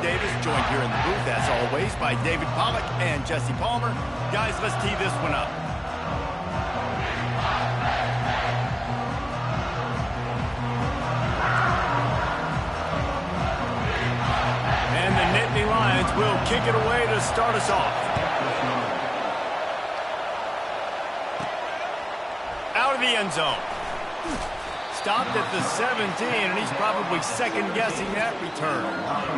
Davis, joined here in the booth, as always, by David Pollack and Jesse Palmer. Guys, let's tee this one up. And the Nittany Lions will kick it away to start us off. Out of the end zone. Stopped at the 17, and he's probably second-guessing that return.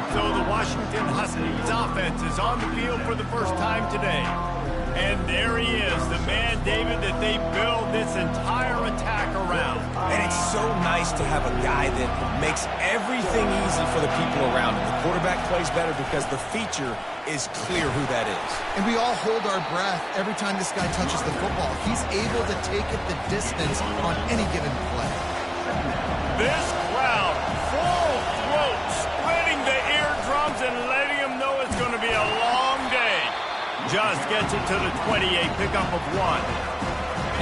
So the Washington Huskies offense is on the field for the first time today. And there he is, the man, David, that they build this entire attack around. And it's so nice to have a guy that makes everything easy for the people around him. The quarterback plays better because the feature is clear who that is. And we all hold our breath every time this guy touches the football. He's able to take it the distance on any given play. This crowd, full throat, splitting the eardrums and letting them know it's going to be a long day. Just gets it to the 28, pickup of 1.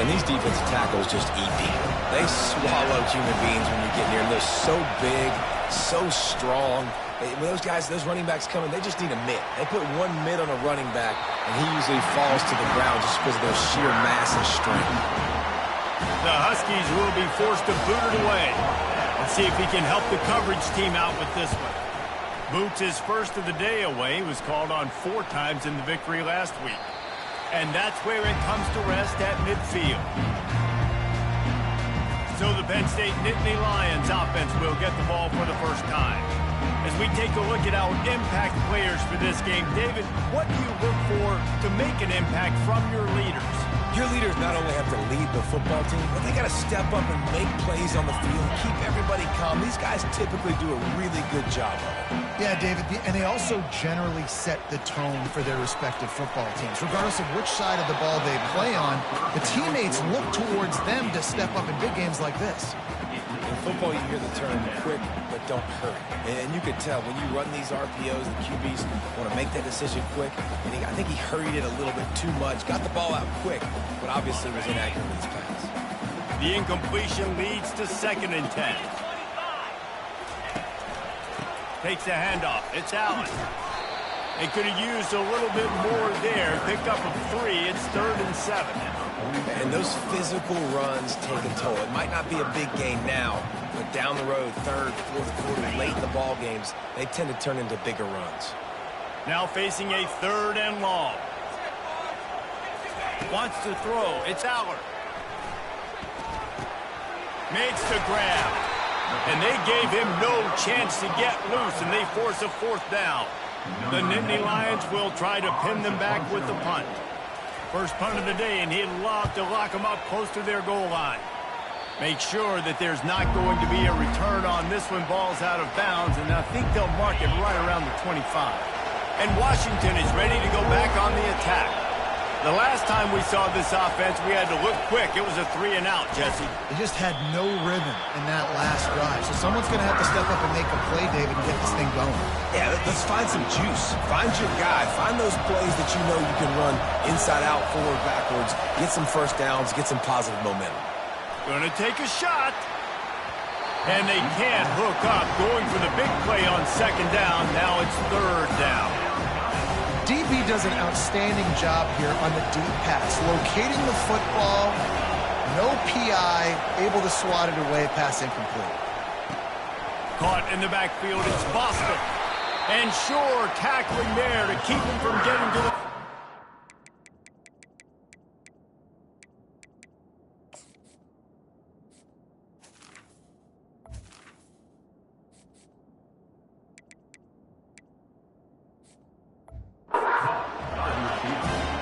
And these defensive tackles just eat deep. They swallow human beings when you get near them. They're so big, so strong. When those guys, those running backs come in, they just need a mitt. They put one mitt on a running back, and he usually falls to the ground just because of their sheer mass and strength. The Huskies will be forced to boot it away. Let's see if he can help the coverage team out with this one. Boots his first of the day away. Was called on 4 times in the victory last week. And that's where it comes to rest at midfield. So the Penn State Nittany Lions offense will get the ball for the first time. As we take a look at our impact players for this game, David, what do you look for to make an impact from your leaders? Your leaders not only have to lead the football team, but they got to step up and make plays on the field, keep everybody calm. These guys typically do a really good job of it. Yeah, David, and they also generally set the tone for their respective football teams. Regardless of which side of the ball they play on, the teammates look towards them to step up in big games like this. In football, you hear the term quick, but don't hurry. And you could tell when you run these RPOs, the QBs want to make that decision quick. And I think he hurried it a little bit too much, got the ball out quick, but obviously was inaccurate with his pass. The incompletion leads to 2nd and 10. Takes a handoff. It's Allen. They could have used a little bit more there. Pick up of 3. It's 3rd and 7. And those physical runs take a toll. It might not be a big game now, but down the road, 3rd, 4th quarter, late in the ball games, they tend to turn into bigger runs. Now facing a 3rd and long. Wants to throw. It's Aller. Makes the grab. And they gave him no chance to get loose, and they force a 4th down. The Nittany Lions will try to pin them back with the punt. First punt of the day, and he'd love to lock them up close to their goal line. Make sure that there's not going to be a return on this one. Ball's out of bounds, and I think they'll mark it right around the 25. And Washington is ready to go back on the attack. The last time we saw this offense, we had to look quick. It was a 3-and-out, Jesse. They just had no rhythm in that last drive. So someone's going to have to step up and make a play, David, and get this thing going. Yeah, let's find some juice. Find your guy. Find those plays that you know you can run inside out, forward, backwards. Get some first downs. Get some positive momentum. Going to take a shot. And they can't hook up. Going for the big play on 2nd down. Now it's 3rd down. DB does an outstanding job here on the deep pass, locating the football, no PI, able to swat it away, pass incomplete. Caught in the backfield, it's Boston. And Shore tackling there to keep him from getting to the...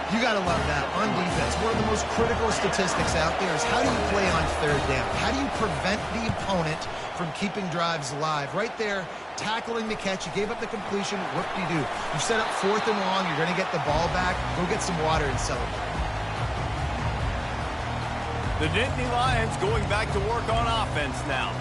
You got to love that. On defense, one of the most critical statistics out there is how do you play on 3rd down? How do you prevent the opponent from keeping drives alive? Right there, tackling the catch. You gave up the completion. What do? You set up 4th and long. You're going to get the ball back. Go get some water and celebrate. The Nittany Lions going back to work on offense now.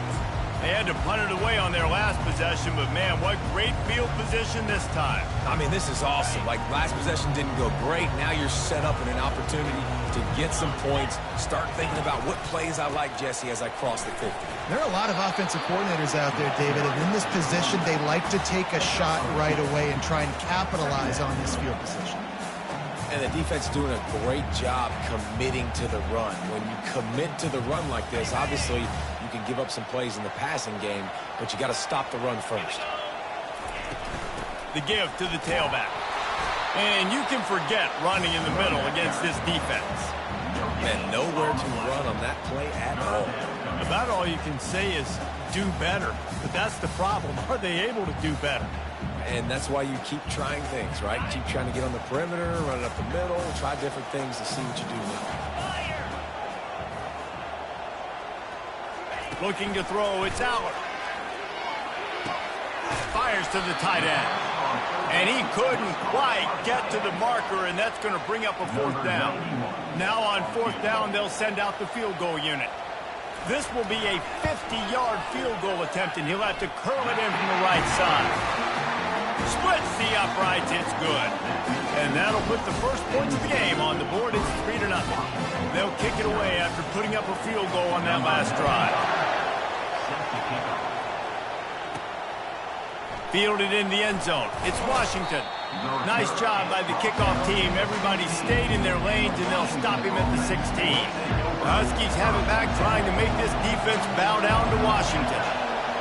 They had to punt it away on their last possession, but man, what great field position this time. I mean, this is awesome. Like, last possession didn't go great. Now you're set up in an opportunity to get some points. Start thinking about what plays I like, Jesse, as I cross the 50. There are a lot of offensive coordinators out there, David, and in this position, they like to take a shot right away and try and capitalize on this field position. And the defense doing a great job committing to the run. When you commit to the run like this, obviously you can give up some plays in the passing game, but you got to stop the run first. The give to the tailback. And you can forget running in the middle against this defense. And nowhere to run on that play at all. About all you can say is do better. But that's the problem. Are they able to do better? And that's why you keep trying things, right? Keep trying to get on the perimeter, run it up the middle, try different things to see what you do now. Looking to throw, it's Allard. Fires to the tight end. And he couldn't quite get to the marker, and that's going to bring up a fourth down. Now on fourth down, they'll send out the field goal unit. This will be a 50-yard field goal attempt, and he'll have to curl it in from the right side. Splits the uprights, it's good. And that'll put the first points of the game on the board. It's 3-0. They'll kick it away after putting up a field goal on that last drive. Fielded in the end zone. It's Washington. Nice job by the kickoff team. Everybody stayed in their lanes, and they'll stop him at the 16. The Huskies have it back, trying to make this defense bow down to Washington.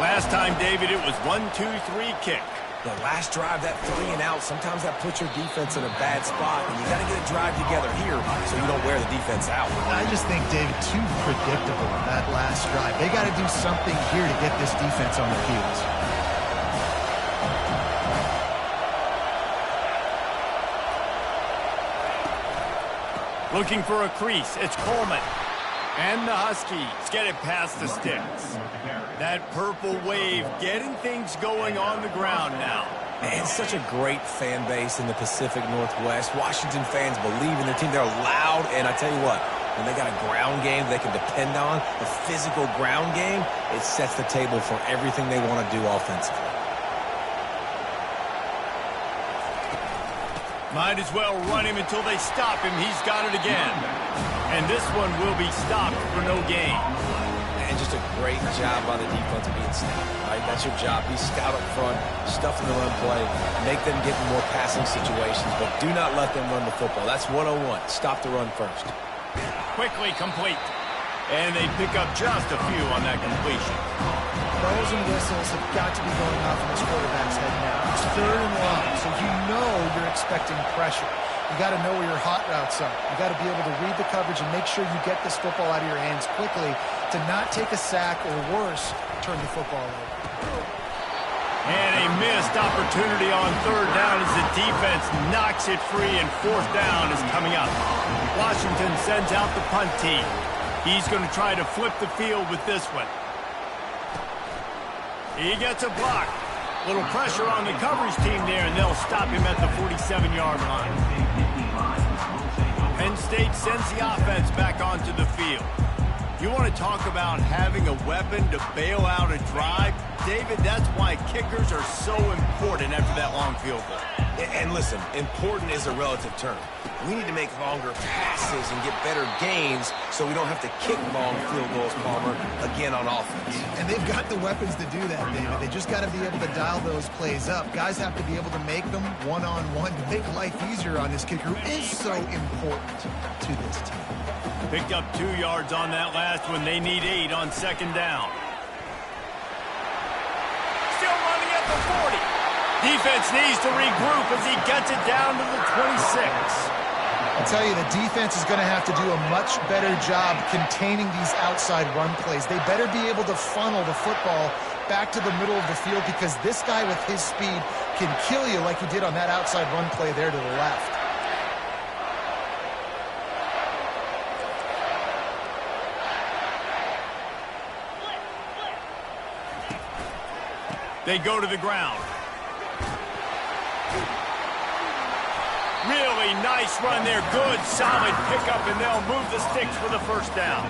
Last time, David, it was 1-2-3 kick. The last drive, that 3 and out, sometimes that puts your defense in a bad spot, and you got to get a drive together here so you don't wear the defense out. I just think, David, too predictable that last drive. They got to do something here to get this defense on their heels. Looking for a crease, it's Coleman. And the Huskies get it past the sticks. That purple wave getting things going on the ground now. And such a great fan base in the Pacific Northwest. Washington fans believe in their team. They're loud, and I tell you what, when they got a ground game they can depend on, the physical ground game, it sets the table for everything they want to do offensively. Might as well run him until they stop him. He's got it again. And this one will be stopped for no gain. And just a great job by the defense being stout, right? That's your job. Be stout up front, stuff in the run play, make them get in more passing situations, but do not let them run the football. That's 101. Stop the run first. Quickly complete. And they pick up just a few on that completion. Bells and whistles have got to be going off in this quarterback's head now. It's 3rd and long, so you know you're expecting pressure. You got to know where your hot routes are. You got to be able to read the coverage and make sure you get this football out of your hands quickly to not take a sack or worse, turn the football over. And a missed opportunity on 3rd down as the defense knocks it free, and 4th down is coming up. Washington sends out the punt team. He's going to try to flip the field with this one. He gets a block. Little pressure on the coverage team there, and they'll stop him at the 47-yard line. Penn State sends the offense back onto the field. You want to talk about having a weapon to bail out a drive? David, that's why kickers are so important after that long field goal. And listen, important is a relative term. We need to make longer passes and get better gains so we don't have to kick long field goals, Palmer, again on offense. And they've got the weapons to do that, David. They just got to be able to dial those plays up. Guys have to be able to make them one-on-one to make life easier on this kicker, who is so important to this team. Picked up 2 yards on that last one. They need 8 on 2nd down. Still running at the 40. Defense needs to regroup as he gets it down to the 26. I'll tell you, the defense is going to have to do a much better job containing these outside run plays. They better be able to funnel the football back to the middle of the field, because this guy with his speed can kill you like he did on that outside run play there to the left. They go to the ground. Really nice run there. Good, solid pickup, and they'll move the sticks for the 1st down.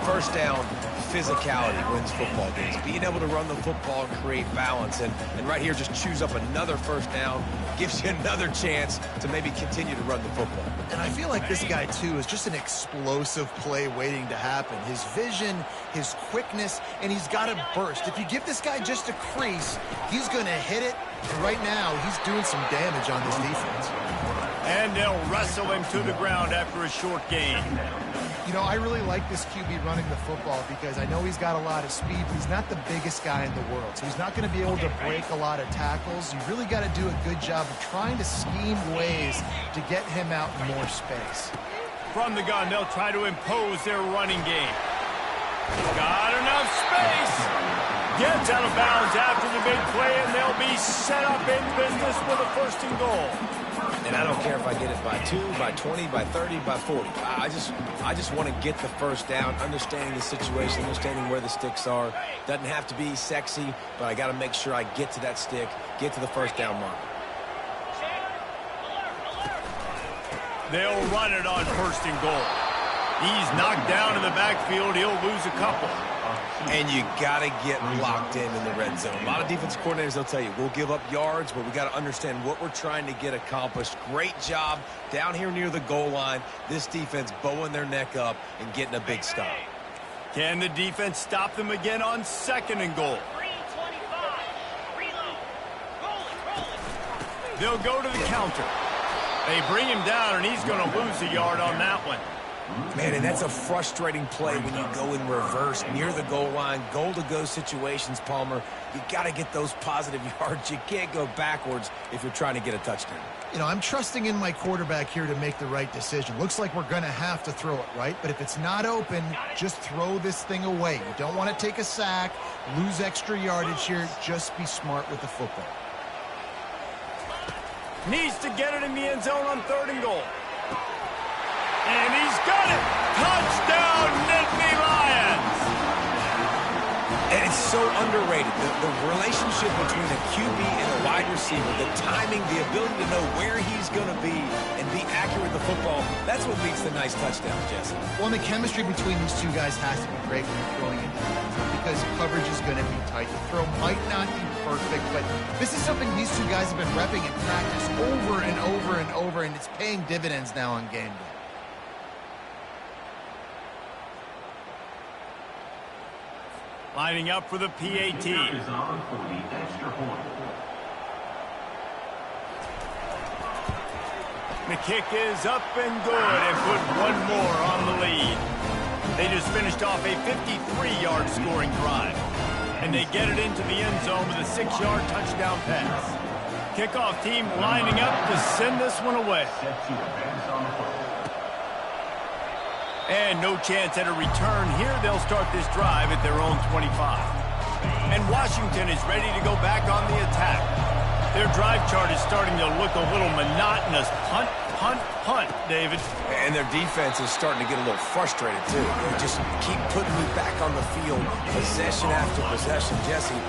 1st down, physicality wins football games. Being able to run the football and create balance. And right here, just choose up another first down. Gives you another chance to maybe continue to run the football. And I feel like this guy, too, is just an explosive play waiting to happen. His vision, his quickness, and he's got a burst. If you give this guy just a crease, he's going to hit it. And right now, he's doing some damage on this defense. And they'll wrestle him to the ground after a short gain. You know, I really like this QB running the football because I know he's got a lot of speed, but he's not the biggest guy in the world. So he's not going to be able to break a lot of tackles. You really got to do a good job of trying to scheme ways to get him out in more space. From the gun, they'll try to impose their running game. Got enough space. Gets out of bounds after the big play, and they'll be set up in business with a 1st and goal. And I don't care if I get it by 2, by 20, by 30, by 40. I just want to get the first down, understanding the situation, understanding where the sticks are. Doesn't have to be sexy, but I got to make sure I get to that stick, get to the first down mark. They'll run it on 1st and goal. He's knocked down in the backfield. He'll lose a couple. And you got to get locked in the red zone. A lot of defensive coordinators, they'll tell you, we'll give up yards, but we got to understand what we're trying to get accomplished. Great job down here near the goal line. This defense bowing their neck up and getting a big stop. Can the defense stop them again on 2nd and goal? They'll go to the counter. They bring him down, and he's going to lose a yard on that one. Man, and that's a frustrating play when you go in reverse near the goal line, goal-to-go situations, Palmer. You got to get those positive yards. You can't go backwards if you're trying to get a touchdown. You know, I'm trusting in my quarterback here to make the right decision. Looks like we're going to have to throw it, right? But if it's not open, just throw this thing away. You don't want to take a sack, lose extra yardage here. Just be smart with the football. Needs to get it in the end zone on 3rd and goal. And he's got it! Touchdown, Nittany Lions! And it's so underrated. The relationship between a QB and a wide receiver, the timing, the ability to know where he's going to be and be accurate with the football, that's what leads to nice touchdowns, Jesse. Well, and the chemistry between these two guys has to be great when you're throwing it because coverage is going to be tight. The throw might not be perfect, but this is something these two guys have been repping in practice over and over and over, and it's paying dividends now on game day. Lining up for the PAT. The kick is up and good and put one more on the lead. They just finished off a 53-yard scoring drive. And they get it into the end zone with a 6-yard touchdown pass. Kickoff team lining up to send this one away. And no chance at a return here. They'll start this drive at their own 25. And Washington is ready to go back on the attack. Their drive chart is starting to look a little monotonous. Punt, punt, punt, David. And their defense is starting to get a little frustrated, too. They just keep putting me back on the field, possession after possession. Jesse,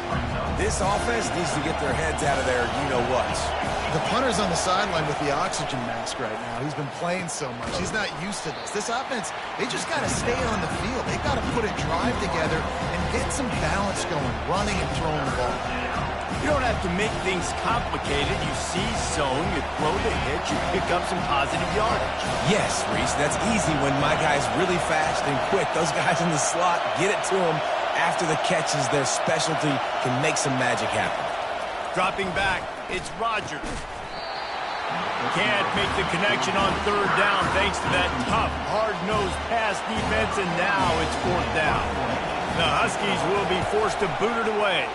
this offense needs to get their heads out of their you-know-whats. The punter's on the sideline with the oxygen mask right now. He's been playing so much. He's not used to this. This offense, they just got to stay on the field. They've got to put a drive together and get some balance going, running and throwing the ball. You don't have to make things complicated. You see zone, you throw the hitch, you pick up some positive yardage. Yes, Reese, that's easy when my guy's really fast and quick. Those guys in the slot, get it to them after the catches. Their specialty can make some magic happen. Dropping back, it's Rodgers. Can't make the connection on 3rd down thanks to that tough, hard-nosed pass defense, and now it's 4th down. The Huskies will be forced to boot it away.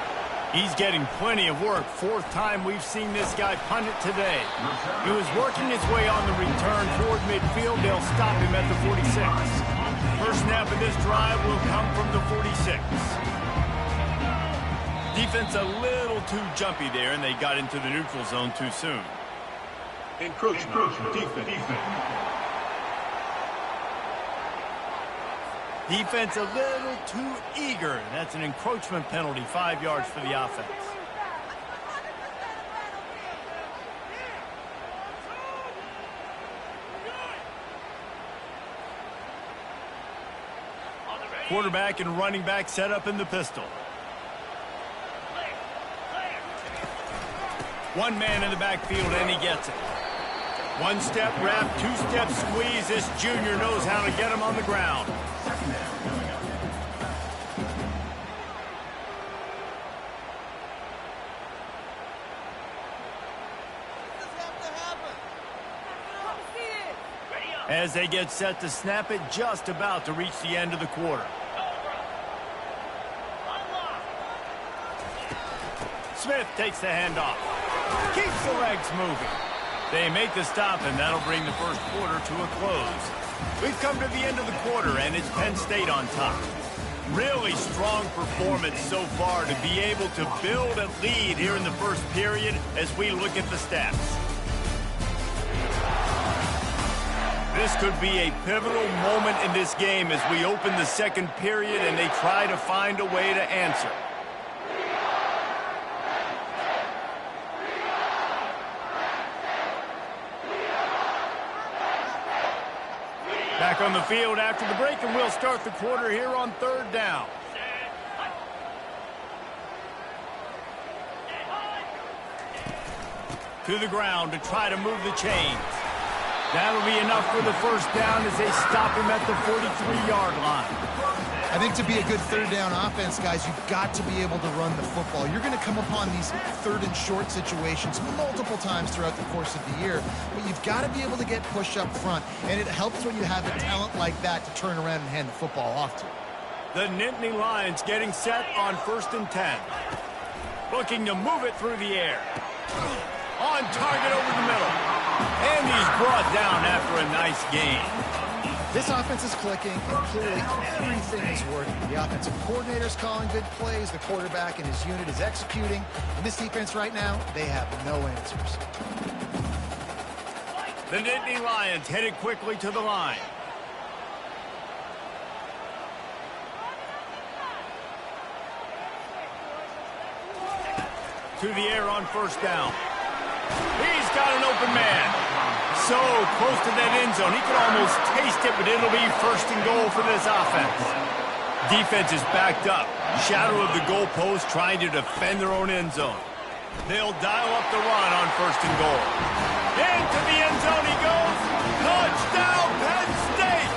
He's getting plenty of work. 4th time we've seen this guy punt it today. He was working his way on the return toward midfield. They'll stop him at the 46. First snap of this drive will come from the 46. Defense a little too jumpy there, and they got into the neutral zone too soon. Encroachment. Defense. Defense a little too eager. That's an encroachment penalty, 5 yards for the offense. quarterback and running back set up in the pistol. One man in the backfield, and he gets it. One-step wrap, two-step squeeze. This junior knows how to get him on the ground. As they get set to snap it, just about to reach the end of the quarter. Smith takes the handoff. Keeps the legs moving. They make the stop, and that'll bring the first quarter to a close. We've come to the end of the quarter, and it's Penn State on top. Really strong performance so far to be able to build a lead here in the first period as we look at the stats. This could be a pivotal moment in this game as we open the second period and they try to find a way to answer. Back on the field after the break, and we'll start the quarter here on third down. To the ground to try to move the chains. That'll be enough for the first down as they stop him at the 43-yard line. I think to be a good third down offense, guys, you've got to be able to run the football. You're going to come upon these third and short situations multiple times throughout the course of the year, but you've got to be able to get push up front, and it helps when you have a talent like that to turn around and hand the football off to. The Nittany Lions getting set on 1st and 10. Looking to move it through the air. On target over the middle. And he's brought down after a nice gain. This offense is clicking, and clearly everything is working. The offensive coordinator's calling good plays. The quarterback and his unit is executing. And this defense right now, they have no answers. The Nittany Lions headed quickly to the line. To the air on 1st down. He's got an open man. So close to that end zone. He could almost taste it, but it'll be 1st and goal for this offense. Defense is backed up. Shadow of the goalpost trying to defend their own end zone. They'll dial up the run on 1st and goal. Into the end zone he goes. Touchdown, Penn State!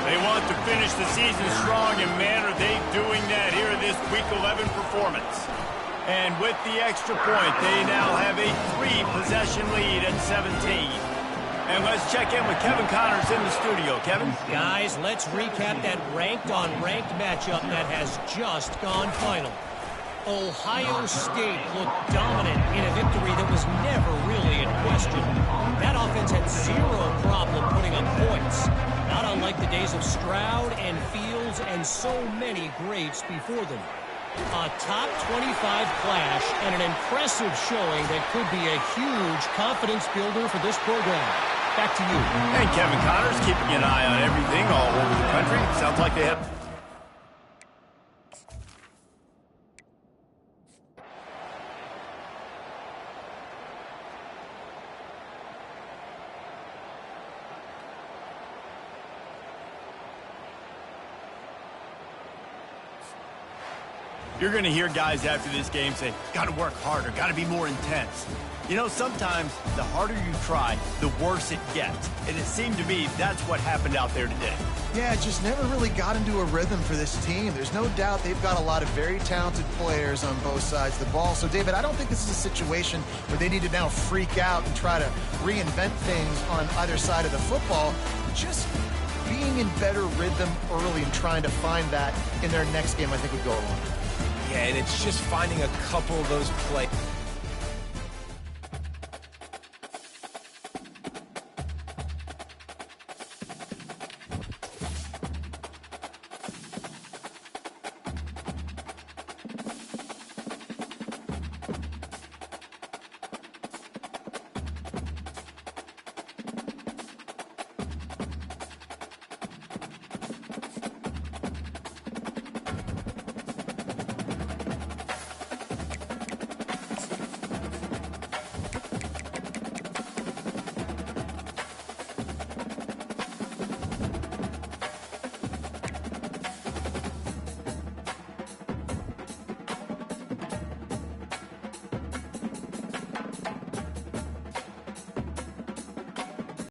They want to finish the season strong, and man, are they doing that here in this Week 11 performance. And with the extra point, they now have a 3-possession lead at 17. And let's check in with Kevin Connors in the studio. Kevin? Guys, let's recap that ranked-on-ranked matchup that has just gone final. Ohio State looked dominant in a victory that was never really in question. That offense had zero problem putting up points, not unlike the days of Stroud and Fields and so many greats before them. A top 25 clash and an impressive showing that could be a huge confidence builder for this program. Back to you. And Kevin Connors keeping an eye on everything all over the country. Sounds like they have... You're going to hear guys after this game say, got to work harder, got to be more intense. You know, sometimes the harder you try, the worse it gets. And it seemed to me that's what happened out there today. Yeah, it just never really got into a rhythm for this team. There's no doubt they've got a lot of very talented players on both sides of the ball. So, David, I don't think this is a situation where they need to now freak out and try to reinvent things on either side of the football. Just being in better rhythm early and trying to find that in their next game, I think would go a long way. Yeah, and it's just finding a couple of those plays.